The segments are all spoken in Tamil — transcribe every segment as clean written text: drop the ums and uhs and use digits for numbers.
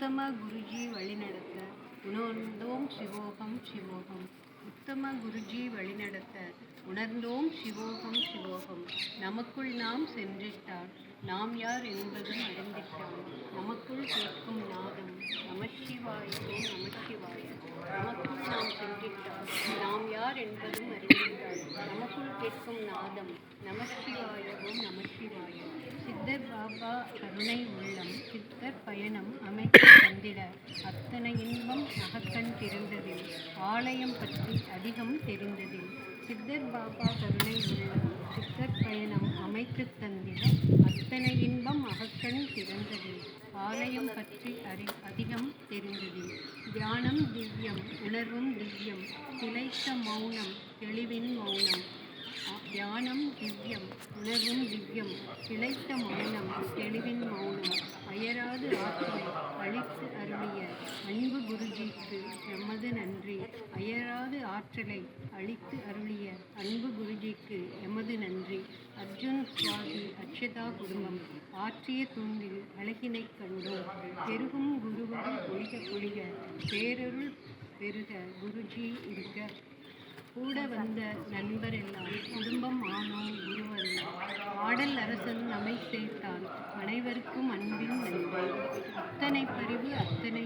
உத்தம குருஜி வழிநடத்த உணர்ந்தோம் சிவோகம் சிவோகம். உத்தம குருஜி வழிநடத்த உணர்ந்தோம் சிவோகம் சிவோகம். நமக்குள் நாம் சென்றிட்டால் நாம் யார் என்பதும் அறிந்திட்டால் நமக்குள் கேட்கும் நாதம் நமச்சிவாயவே நமச்சிவாய. நமக்குள் நாம் சென்றிட்டால் நாம் யார் என்பதும் அறிந்திட்டால் நமக்குள் கேட்கும் நாதம் நமச்சிவாயவும் நமச்சிவாய. சித்தர் பாபா கருணை உள்ளம் சித்தர் பயணம் அமைத்து தந்திட அத்தனை இன்பம் நகக்கண் திறந்ததில் ஆலயம் பற்றி அதிகம் தெரிந்ததில். சித்தர் பாபா கருணை உள்ளம் சித்தர் பயணம் அமைத்து தந்திட அத்தனை இன்பம் அகக்கண் திறந்ததில் ஆலயம் பற்றி அதிகம் தெரிந்ததில். தியானம் திவ்யம் உணர்வும் திவ்யம் திளைத்த மௌனம் தெளிவின் மௌனம். தியானம் திவ்யம் உணர்வும் திவ்யம் திளைத்த மௌனம் தெளிவின் மௌனம். அயராது ஆற்றலை அளித்து அருளிய அன்பு குருஜிக்கு எமது நன்றி. அயராது ஆற்றலை அளித்து அருளிய அன்பு குருஜிக்கு எமது நன்றி. அர்ஜுன் சுவாதி அக்ஷதா குடும்பம் ஆற்றிய தூண்டில் அழகினை கண்டோம். பெருகும் குருவகம் பொழிக பொழிக பேரருள் பெருக குருஜி இருக்க. கூட வந்த நண்பரெல்லாம் குடும்பம் ஆனோம் குருவல்ல. ஆடல் அரசன் நம்மை சேர்த்தான் அனைவருக்கும் அன்பின் நன்மை. அத்தனை பரிவு அத்தனை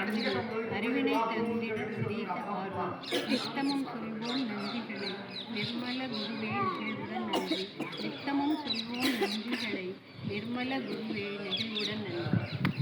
அன்பு அறிவினை தந்திட அதீத ஆர்வம். நித்தமும் சொல்வோம் நன்றிகளை நிர்மல குருவே நிகழ்வுடன் நன்றி. நித்தமும் சொல்வோம் நன்றிகளை நிர்மல குருவே நிகழ்வுடன் நன்றி.